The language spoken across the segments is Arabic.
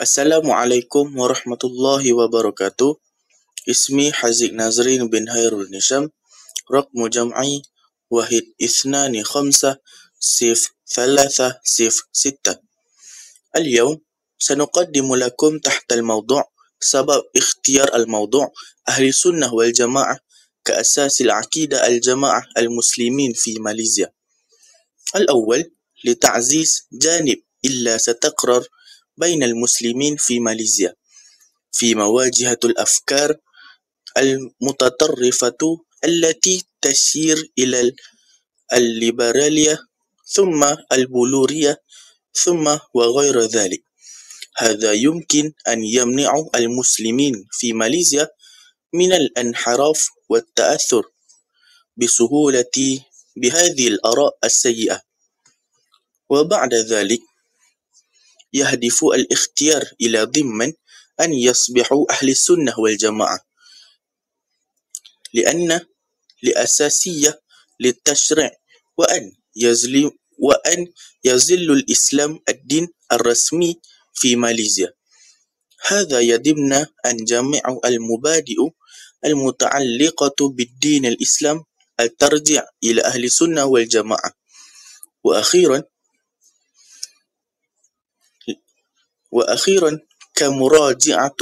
Assalamualaikum warahmatullahi wabarakatuh. اسمي حزق نازرين بن هيرو النشام. رقم جمعي 125-0306. اليوم سنقدم لكم تحت الموضوع سبب اختيار الموضوع أهل السنة والجماعة كأساس العقيدة الجماعة المسلمين في ماليزيا. الأول، لتعزيز جانب إلا ستقرر بين المسلمين في ماليزيا في مواجهة الأفكار المتطرفة التي تشير إلى الليبرالية ثم البلورية ثم وغير ذلك. هذا يمكن أن يمنع المسلمين في ماليزيا من الانحراف والتأثر بسهولة بهذه الآراء السيئة. وبعد ذلك يهدف الاختيار إلى ضمن أن يصبحوا أهل السنة والجماعة، لأن لأساسية للتشريع وأن يظل الإسلام الدين الرسمي في ماليزيا. هذا يضمن أن جميع المبادئ المتعلقة بالدين الإسلام ترجع إلى أهل السنة والجماعة. وأخيرا كمراجعة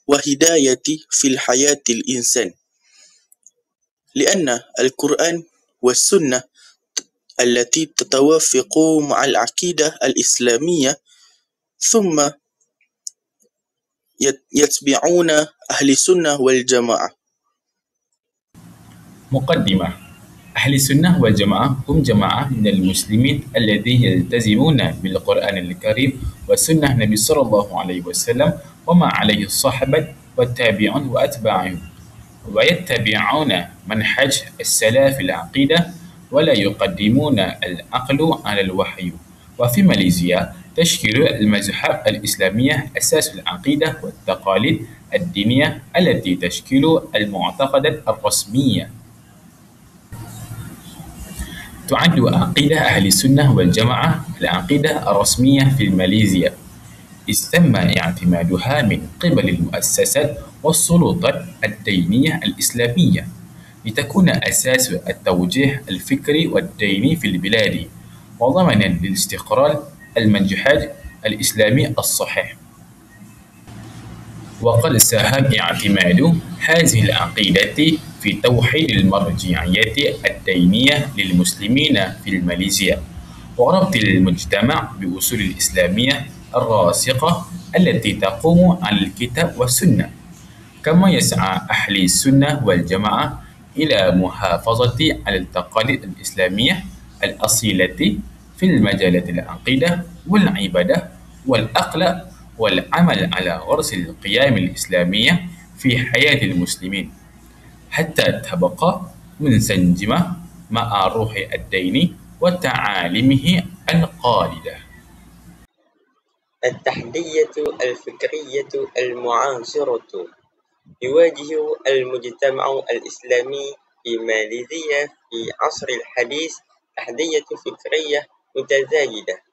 وهداية في الحياة الإنسان، لأن القرآن والسنة التي تتوافق مع العقيدة الإسلامية ثم يتبعون أهل السنة والجماعة. مقدمة: أهل السنة والجماعة هم جماعة من المسلمين الذين يلتزمون بالقرآن الكريم وسنة النبي صلى الله عليه وسلم وما عليه الصحابة والتابعون وأتباعهم، ويتبعون منهج السلف في العقيدة ولا يقدمون العقل على الوحي. وفي ماليزيا تشكل المذهب الإسلامية أساس العقيدة والتقاليد الدينية التي تشكل المعتقدات الرسمية. تعد عقيدة أهل السنة والجماعة العقيدة الرسمية في ماليزيا، إذ تم اعتمادها من قبل المؤسسات والسلطات الدينية الإسلامية لتكون أساس التوجيه الفكري والديني في البلاد، وضمنا للاستقرار المنهج الإسلامي الصحيح. وقد ساهم اعتماد هذه العقيدة في توحيد المرجعية الدينية للمسلمين في ماليزيا، وربط المجتمع بأصول الإسلامية الراسخة التي تقوم على الكتاب والسنة. كما يسعى أهل السنة والجماعة إلى محافظة على التقاليد الإسلامية الأصيلة في المجالات العقيدة والعبادة والأخلاق، والعمل على غرس القيم الإسلامية في حياة المسلمين حتى تبقى منسجمة مع روح الدين وتعاليمه الخالدة. التحدية الفكرية المعاصرة. يواجه المجتمع الإسلامي في ماليزيا في عصر الحديث تحدية فكرية متزايدة،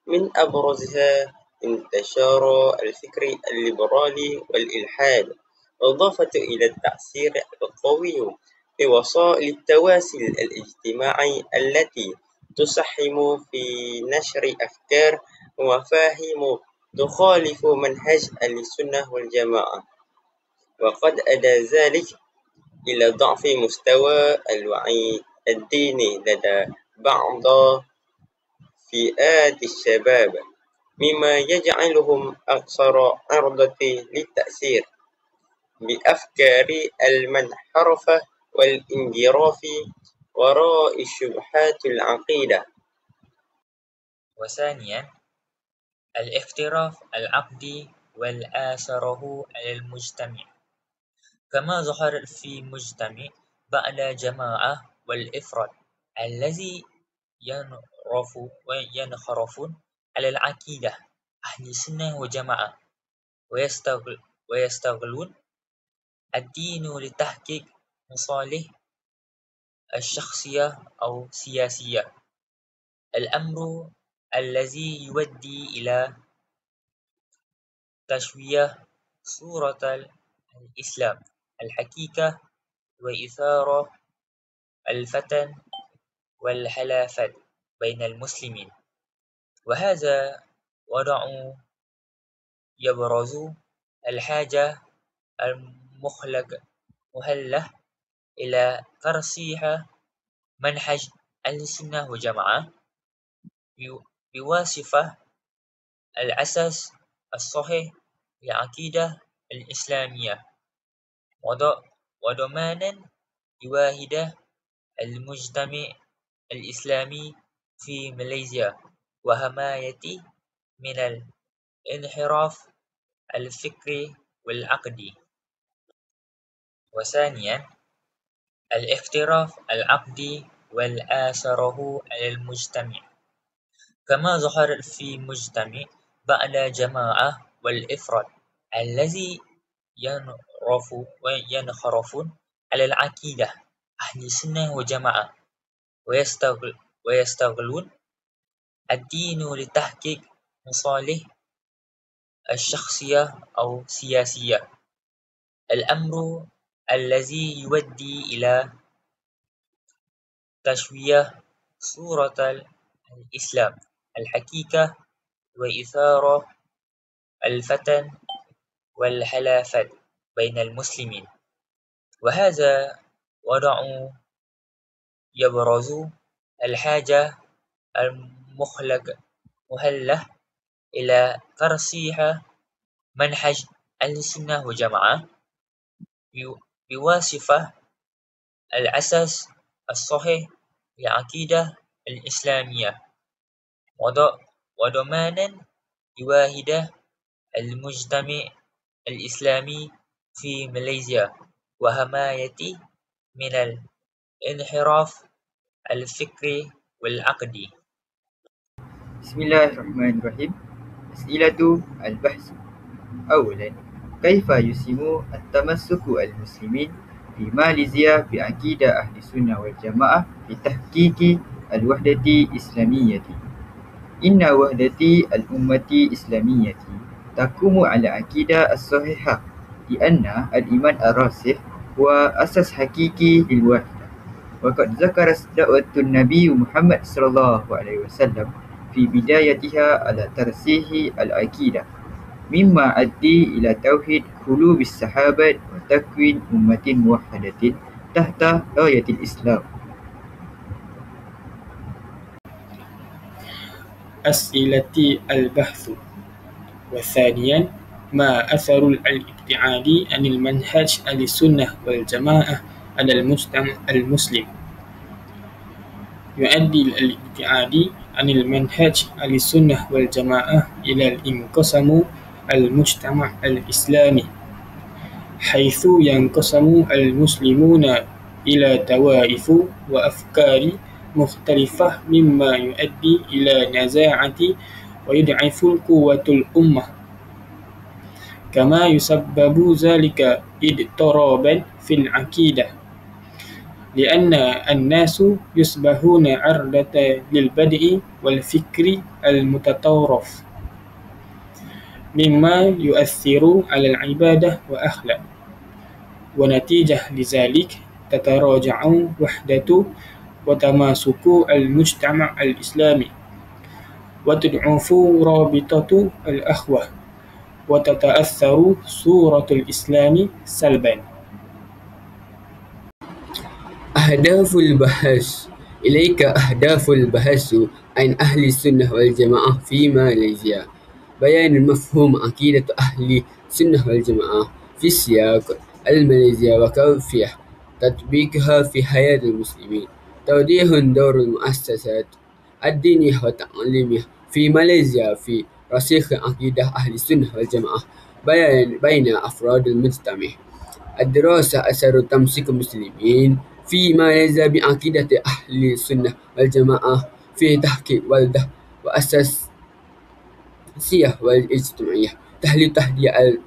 من أبرزها انتشار الفكر الليبرالي والإلحاد، إضافة إلى التأثير القوي في وسائل التواصل الاجتماعي التي تساهم في نشر أفكار ومفاهيم تخالف منهج أهل السنة والجماعة. وقد أدى ذلك إلى ضعف مستوى الوعي الديني لدى بعض فئات الشباب، مما يجعلهم أكثر عرضة للتأثير بأفكار المنحرفة والانجراف وراء شبهات العقيدة. وثانيا، الاختراف العقدي والآثاره على المجتمع، كما ظهر في مجتمع بعد جماعة والإفراد الذي ينحرف على العقيدة أهل السنة والجماعة ويستغلون الدين لتحقيق مصالح الشخصية أو سياسية، الأمر الذي يؤدي إلى تشويه صورة الإسلام الحقيقة وإثارة الفتن والخلافات بين المسلمين. وهذا وضع يبرز الحاجة المهلة إلى ترسيح منهج أهل السنة والجماعة بواسطة الأساس الصحيح للعقيدة الإسلامية وضمانا لوحدة المجتمع الإسلامي في ماليزيا وحماية من الانحراف الفكري والعقدي. وثانيا الاختراف العقدي والآثاره على المجتمع كما ظهر في مجتمع بعد جماعة والإفراد الذي ينحرف على العقيدة أهل السنة والجماعة ويستغلون الدين لتحقيق مصالح الشخصية أو سياسية، الأمر الذي يؤدي إلى تشويه صورة الإسلام الحقيقة وإثارة الفتن والخلافات بين المسلمين. وهذا وضع يبرز الحاجة المهلة إلى ترسيح منهج أهل السنة والجماعة بواسطة الأساس الصحيح للعقيدة الإسلامية وضمانا لوحدة المجتمع الإسلامي في ماليزيا وحماية من الانحراف الفكري والعقدي. بسم الله الرحمن الرحيم. أسئلة البحث. أولا، كيف يسهم التمسك المسلمين في ماليزيا بعقيدة أهل السنة والجماعة لتحقيق الوحدة الإسلامية؟ إن وحدة الأمة الإسلامية تقوم على العقيدة الصحيحة، لأن الإيمان الراسخ هو أساس حقيقي للوحدة. وقد ذكرت دعوة النبي محمد صلى الله عليه وسلم في بدايتها على ترسيح العقيدة، مما أدى إلى توحيد قلوب الصحابة وتكوين أمة موحدة تحت راية الإسلام. أسئلة البحث. وثانيا، ما أثر الابتعاد عن المنهج أهل السنة والجماعة على المجتمع المسلم؟ يؤدي الابتعاد عن المنهج أهل السنة والجماعة إلى الانقسام المجتمع الإسلامي، حيث ينقسم المسلمون إلى طوائف وأفكار مختلفة، مما يؤدي إلى نزاعة ويضعف قوة الأمة. كما يسبب ذلك اضطرابا في العقيدة، لأن الناس يصبحون عرضة للبدء والفكر المتطرف، مما يؤثر على العبادة وأخلاق. ونتيجة لذلك تتراجع وحدة وتماسك المجتمع الإسلامي، وتضعف رابطة الأخوة، وتتأثر صورة الإسلام سلبا. أهداف البحث. إليك أهداف البحث عن أهل السنة والجماعة في ماليزيا. بيان مفهوم عقيدة أهل السنة والجماعة في السياق الماليزي وكيفية تطبيقها في حياة المسلمين. توضيح دور المؤسسات الدينية والتعليمية في ماليزيا في رسيخ عقيدة أهل السنة والجماعة بين أفراد المجتمع. الدراسة أثر تمسك المسلمين في ماليزيا بعقيدة أهل السنة والجماعة في تحقيق وحدة وأساس السياسية والاجتماعية. تحليل التحديات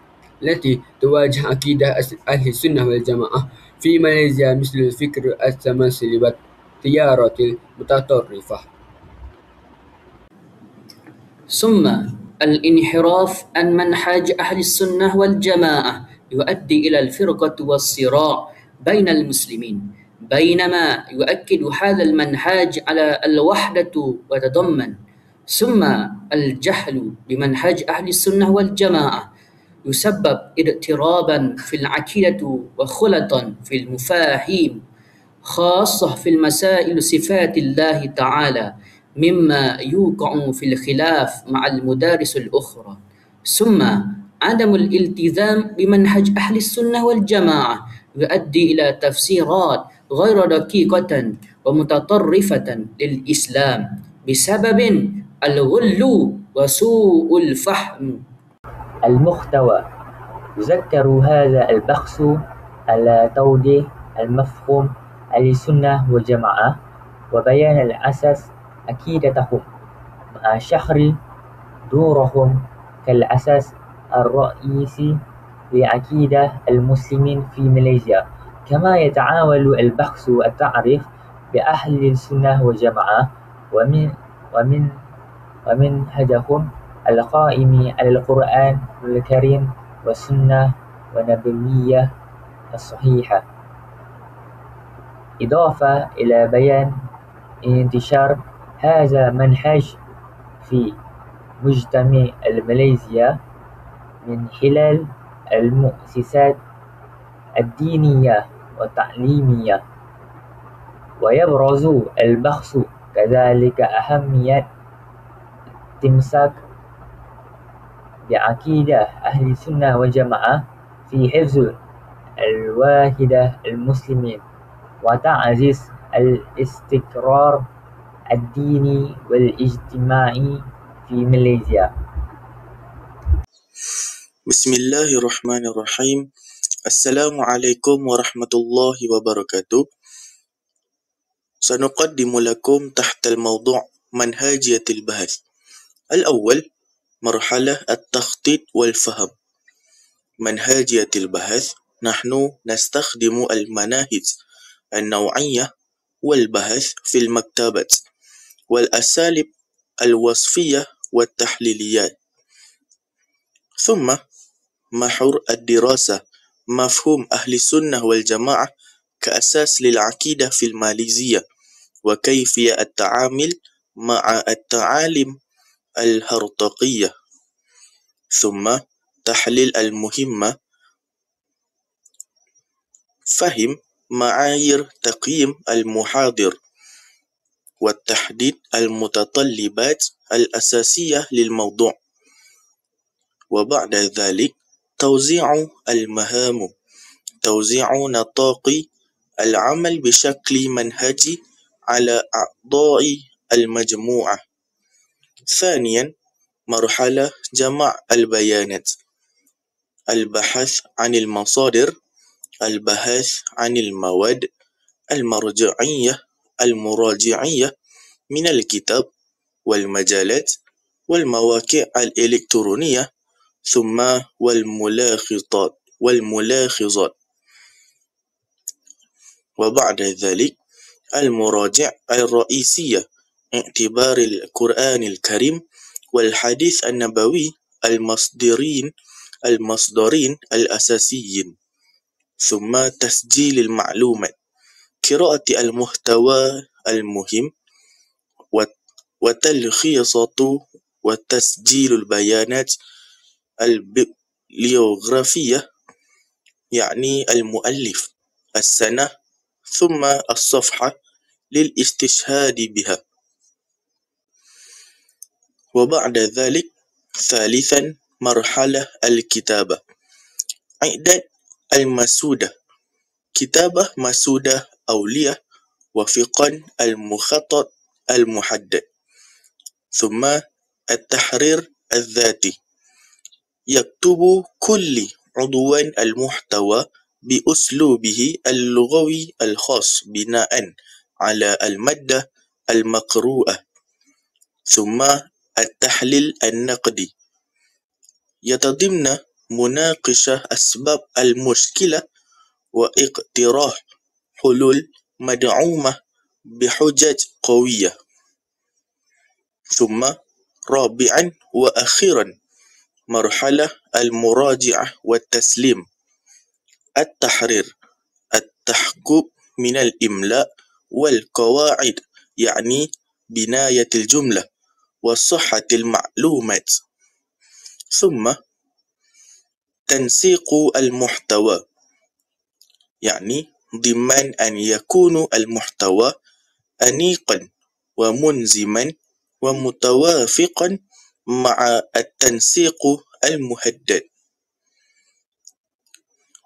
التي تواجه عقيدة أهل السنة والجماعة في ماليزيا، مثل الفكر التماثلي والتيارات المتطرفة. ثم الانحراف عن منهج أهل السنة والجماعة يؤدي إلى الفرقة والصراع بين المسلمين، بينما يؤكد هذا المنهج على الوحدة وتضمن. ثم الجهل بمنهج أهل السنة والجماعة يسبب اضطرابا في العقيدة وخلطا في المفاهيم، خاصة في المسائل صفات الله تعالى، مما يوقع في الخلاف مع المدارس الأخرى. ثم عدم الالتزام بمنهج أهل السنة والجماعة يؤدي إلى تفسيرات غير دقيقة ومتطرفة للإسلام بسبب الغلو وسوء الفهم. المحتوى يذكر هذا البحث على توضيح المفهوم أهل السنة والجماعة وبيان الأساس عقيدتهم مع شرح دورهم كالأساس الرئيسي لعقيدة المسلمين في ماليزيا. كما يتعاون البحث التعريف بأهل السنة والجماعة ومنهجهم القائم على القرآن الكريم والسنة النبوية الصحيحة، إضافة إلى بيان انتشار هذا المنهج في مجتمع ماليزيا من خلال المؤسسات الدينية والتعليمية. ويبرز البحث كذلك أهمية التمساك بعقيدة أهل السنة والجماعة في حفظ الوحدة المسلمين وتعزيز الاستقرار الديني والاجتماعي في ماليزيا. بسم الله الرحمن الرحيم. السلام عليكم ورحمة الله وبركاته. سنقدم لكم تحت الموضوع منهجية البحث. الأول، مرحلة التخطيط والفهم. منهجية البحث، نحن نستخدم المناهج النوعية والبحث في المكتبات والأساليب الوصفية والتحليليات. ثم محور الدراسة، مفهوم أهل السنة والجماعة كأساس للعقيدة في الماليزية وكيفية التعامل مع التعاليم الهرطقية. ثم تحليل المهمة، فهم معايير تقييم المحاضر وتحديد المتطلبات الأساسية للموضوع. وبعد ذلك توزيع المهام، توزيع نطاق العمل بشكل منهجي على أعضاء المجموعة. ثانيا، مرحلة جمع البيانات، البحث عن المصادر، البحث عن المواد المراجعية من الكتاب والمجالات والمواقع الإلكترونية، ثم والملاحظات. وبعد ذلك المراجع الرئيسية، اعتبار القرآن الكريم والحديث النبوي المصدرين الأساسيين. ثم تسجيل المعلومات، قراءة المحتوى المهم وتلخيصه وتسجيل البيانات البيبليوغرافية، يعني المؤلف، السنة، ثم الصفحة للاستشهاد بها. وبعد ذلك ثالثا، مرحلة الكتابة، إعداد المسودة، كتابة مسودة أولية وفقا المخطط المحدد. ثم التحرير الذاتي، يكتب كل عضو المحتوى بأسلوبه اللغوي الخاص بناء على المادة المقروءة. ثم التحليل النقدي، يتضمن مناقشة أسباب المشكلة واقتراح حلول مدعومة بحجج قوية. ثم رابعا وأخيرا مرحلة المراجعة والتسليم. التحرير، التحقق من الإملاء والقواعد، يعني بناية الجملة وصحة المعلومات. ثم تنسيق المحتوى، يعني ضمن أن يكون المحتوى أنيقا ومنظما ومتوافقا مع التنسيق المحدد.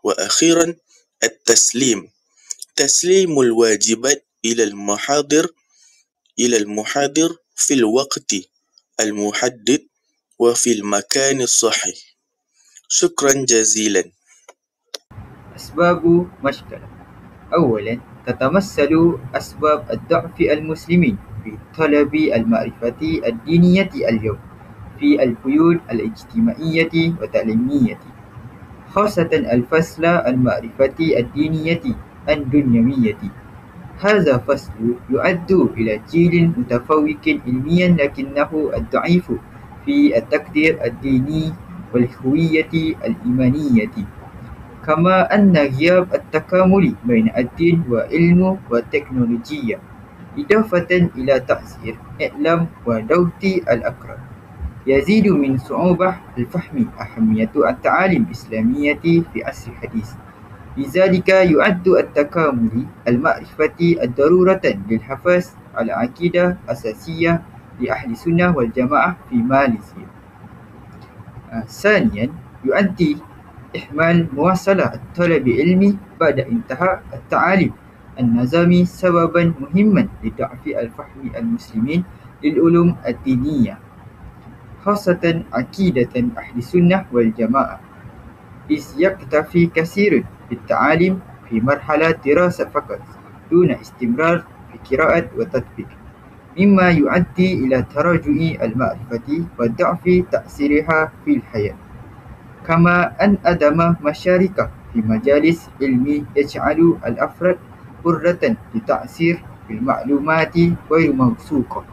وأخيرا التسليم، تسليم الواجبات إلى المحاضر في الوقت المحدد وفي المكان الصحيح. شكرا جزيلا. أسباب مشكلة. أولا، تتمثل أسباب الضعف المسلمين في طلب المعرفة الدينية اليوم في البيوت الاجتماعية والتعليمية، خاصة الفصل المعرفة الدينية الدنيوية. هذا فصل يعد إلى جيل متفوق علميا لكنه الضعيف في التقدير الديني والهوية الإيمانية، كما أن غياب التكامل بين الدين والعلم والتكنولوجيا، إضافة إلى تأثير إعلام وضغط الأقران، يزيد من صعوبة الفهم أهمية التعاليم الإسلامية في عصر الحديث. لذلك يعد التكامل المعرفة الضرورة للحفاظ على عقيدة أساسية لأهل السنة والجماعة في ماليزيا. ثانيا، يؤدي إهمال مواصلة الطلب العلمي بعد انتهاء التعليم النظامي سببا مهما لضعف الفهم المسلمين للعلوم الدينية، خاصة عقيدة أهل السنة والجماعة، إذ يكتفي كثير بالتعليم في مرحلة دراسة فقط دون استمرار في قراءة وتطبيق، مما يؤدي إلى تراجع المعرفة وضعف تأثيرها في الحياة. كما أن عدم مشاركة في مجالس علمي يجعل الأفراد حرة للتأثير بالمعلومات غير موثوقة،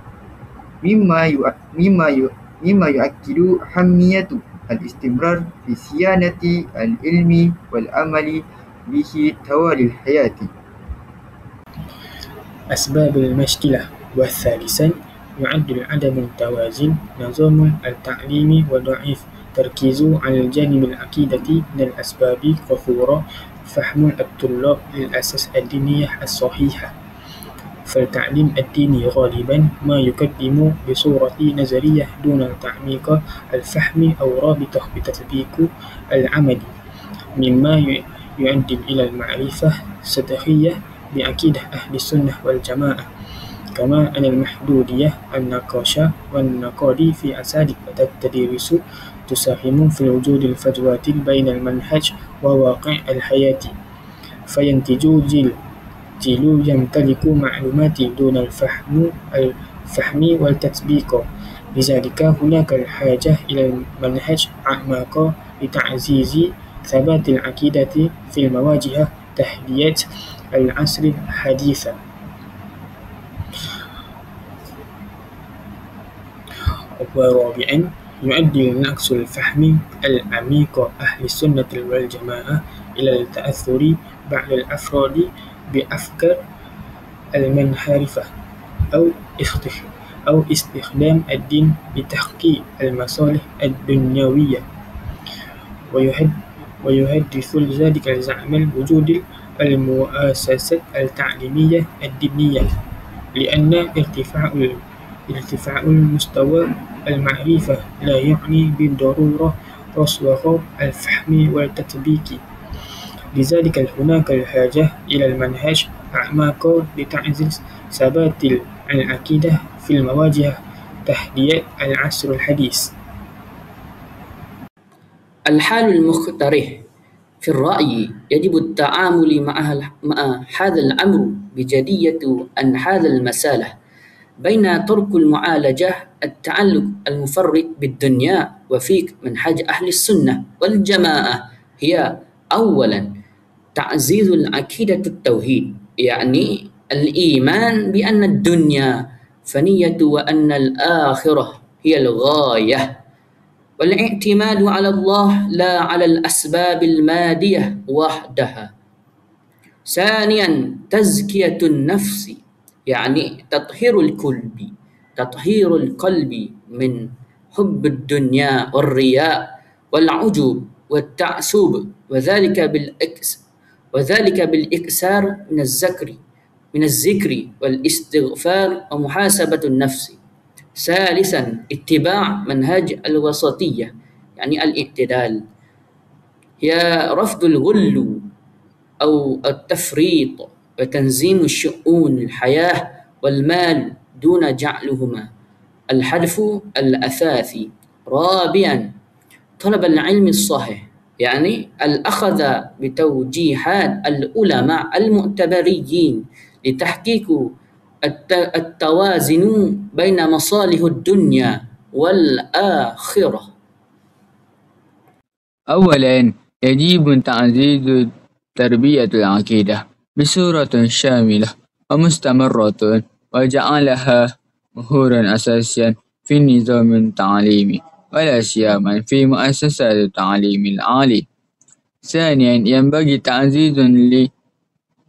مما يؤكد أهمية الاستمرار في صيانة العلم والعمل به طوال الحياة. أسباب المشكلة. والثالثا، يعد عدم التوازن نظام التعليم وضعيف تركيزه على الجانب العقيدة من الأسباب كثيرة. فهم الطلاب للأساس الدينية الصحيحة، فالتعليم الديني غالبا ما يقدم بصورة نظرية دون تعميق الفهم أو رابطة بتطبيق العمل، مما يؤدي إلى المعرفة السطحية بعقيدة أهل السنة والجماعة. كما أن المحدودية النقاش والنقاد في أساليب التدريس تساهم في وجود الفجوات بين المنهج وواقع الحياة، فينتج جيل يمتلك معلومات دون الفهم والتطبيق. لذلك هناك الحاجة إلى منهج أعمق لتعزيز ثبات العقيدة في المواجهة تحديات العصر الحديث. ورابعا، يؤدي نقص الفهم العميق أهل السنة والجماعة إلى التأثر بعض الأفراد بأفكار المنحرفة أو استخدام الدين لتحقيق المصالح الدنيوية، ويحدث ذلك زعم وجود المؤسسات التعليمية الدينية، لأن ارتفاع المستوى المعرفة لا يعني بالضرورة رسوخ الفهم والتطبيق. لذلك هناك الحاجة إلى المنهج أعمق لتعزيز ثبات العقيدة في المواجهة تحديات العصر الحديث. الحال المقترح في الرأي يجب التعامل مع هذا الأمر بجدية أن هذا المسألة بين ترك المعالجة التعلق المفرط بالدنيا وفيك منهج أهل السنة والجماعة هي أولا تعزيز العقيدة التوحيد، يعني الإيمان بأن الدنيا فانية وأن الآخرة هي الغاية، والاعتماد على الله لا على الأسباب المادية وحدها. ثانيا تزكية النفس، يعني تطهير القلب من حب الدنيا والرياء والعجب والتعصب، وذلك بالإكثار من الذكر والاستغفار ومحاسبة النفس. ثالثا اتباع منهج الوسطية، يعني الاعتدال، هي رفض الغلو أو التفريط، وتنظيم شؤون الحياة والمال دون جعلهما الهدف الأساسي. رابعا طلب العلم الصحيح، يعني الأخذ بتوجيهات العلماء المعتبرين لتحقيق التوازن بين مصالح الدنيا والآخرة. أولا يجب تعزيز تربية العقيدة بصورة شاملة ومستمرة، وجعلها محورا أساسيا في النظام التعليمي ولا سيما في مؤسسات التعليم العالي. ثانيا ينبغي تعزيز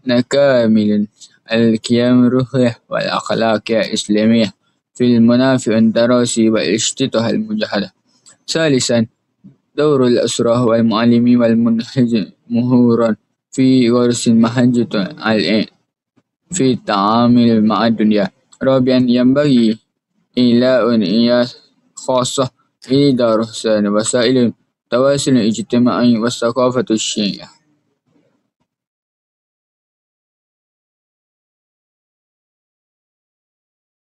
لنكامل القيم الروحية والأخلاقية الإسلامية في المنافع الدراسي والاجتهاد المجاهدة. ثالثا دور الأسرة والمعلمين والمنهج مهورا في غرس المنهج في التعامل مع الدنيا. رابعا ينبغي إيلاء عناية خاصة بدراسة وسائل التواصل الاجتماعي والثقافة الشيعية.